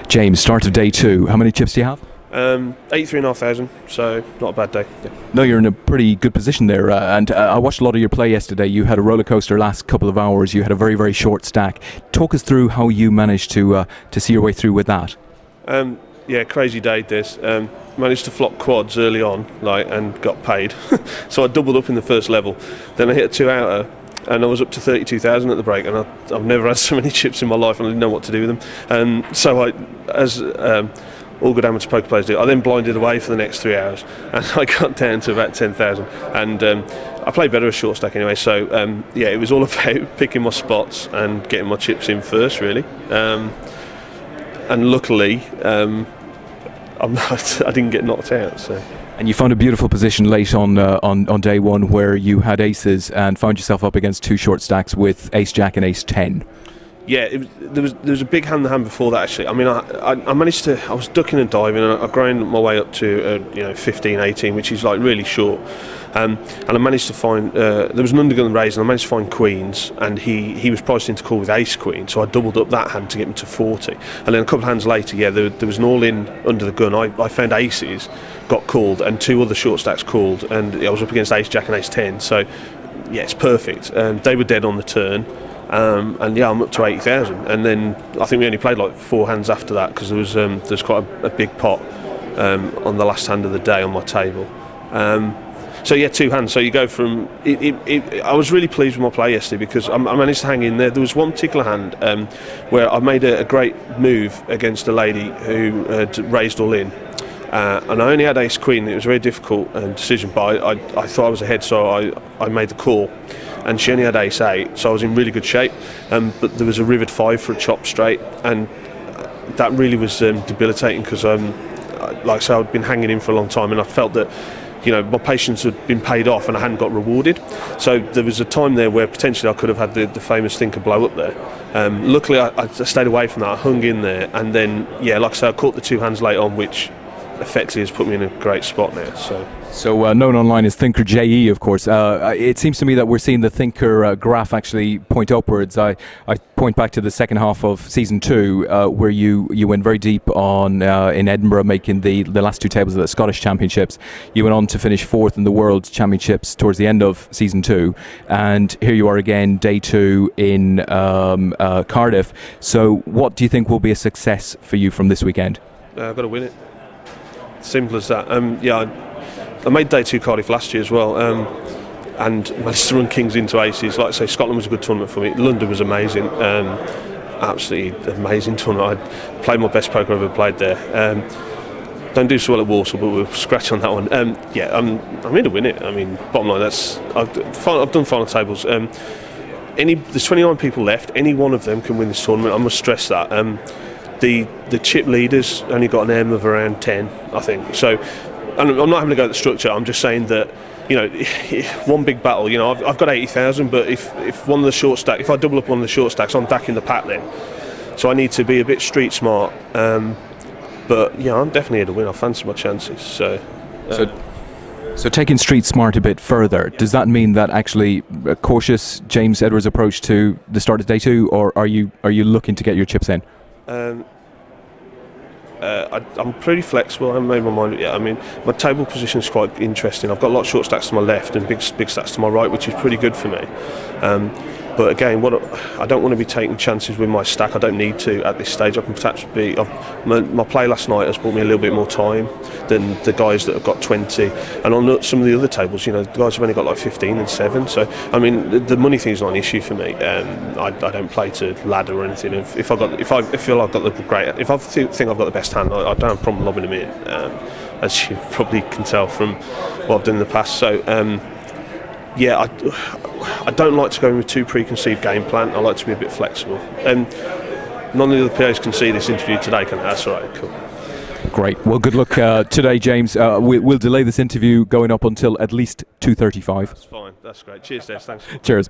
James, start of day two. How many chips do you have? 83,500, so not a bad day. Yeah. No, you're in a pretty good position there. And I watched a lot of your play yesterday. You had a roller coaster last couple of hours. You had a very, very short stack. Talk us through how you managed to see your way through with that. Yeah, crazy day this. Managed to flop quads early on, and got paid. So I doubled up in the first level. Then I hit a 2-outer. And I was up to 32,000 at the break, and I've never had so many chips in my life, and I didn't know what to do with them. So I, as all good amateur poker players do, I then blinded away for the next 3 hours, and I got down to about 10,000. And I played better as short stack anyway. So yeah, it was all about picking my spots and getting my chips in first, really. And luckily, I didn't get knocked out. So. And you found a beautiful position late on day one where you had aces and found yourself up against two short stacks with ace jack and ace 10. Yeah, there was a big hand in hand before that actually. I mean, I managed to. I was ducking and diving, and I grind my way up to 15, 18, which is like really short. And I managed to find there was an undergun raise, and I managed to find queens, and he was priced into call with ace queen, so I doubled up that hand to get him to 40. And then a couple of hands later, yeah, there was an all in under the gun. I found aces, got called, and two other short stacks called, and I was up against ace jack and ace 10. So yeah, it's perfect. They were dead on the turn. And yeah, I'm up to 80,000, and then I think we only played like 4 hands after that because there's quite a big pot on the last hand of the day on my table. So yeah, 2 hands. So you go from I was really pleased with my play yesterday because I managed to hang in there. There was one particular hand where I made a great move against a lady who had raised all in. And I only had ace queen. It was a very difficult decision, but I thought I was ahead, so I made the call. And she only had ace 8, so I was in really good shape. But there was a rivered 5 for a chop straight, and that really was debilitating because, like I say, I'd been hanging in for a long time, and I felt that my patience had been paid off and I hadn't got rewarded. So there was a time there where potentially I could have had the famous thinker blow up there. Luckily, I stayed away from that. I hung in there, and then yeah, like I say, I caught the 2 hands late on, which effectively has put me in a great spot now. So known online as Thinker JE, of course. It seems to me that we're seeing the Thinker graph actually point upwards. I point back to the second half of season 2, where you went very deep on in Edinburgh, making the last 2 tables of the Scottish Championships. You went on to finish 4th in the World Championships towards the end of season 2, and here you are again, day 2 in Cardiff. So, what do you think will be a success for you from this weekend? I've got to win it. Simple as that. Yeah, I made day 2 Cardiff last year as well, and managed to run kings into aces. Like I say, Scotland was a good tournament for me. London was amazing, absolutely amazing tournament. I played my best poker I've ever played there. Don't do so well at Walsall, but we'll scratch on that one. Yeah, I'm here to win it. I mean, bottom line, I've done final tables. There's 29 people left. Any one of them can win this tournament. I must stress that. The chip leaders only got an M of around 10, I think. So, and I'm not having to go at the structure. I'm just saying that, one big battle. I've got 80,000, but if one of the short stack, if I double up one of the short stacks, I'm back in the pack then. So I need to be a bit street smart. But yeah, I'm definitely here to win. I fancy my chances. So taking street smart a bit further, does that mean that actually a cautious James Edwards approach to the start of day 2, or are you looking to get your chips in? I'm pretty flexible. I haven't made my mind yet. I mean, my table position is quite interesting. I've got a lot of short stacks to my left and big stacks to my right, which is pretty good for me. But again, I don't want to be taking chances with my stack. I don't need to at this stage. I can perhaps be. My play last night has brought me a little bit more time than the guys that have got 20. And on some of the other tables, the guys have only got like 15 and 7. So I mean, the money thing is not an issue for me. I don't play to ladder or anything. If I feel I've got the great, if I think I've got the best hand, I don't have a problem lobbing them in. As you probably can tell from what I've done in the past. So. Yeah, I don't like to go in with too preconceived game plan. I like to be a bit flexible. None of the other PAs can see this interview today, can they? That's all right, cool. Great. Well, good luck today, James. We'll delay this interview going up until at least 2:35. That's fine. That's great. Cheers, Des. Thanks. Cheers.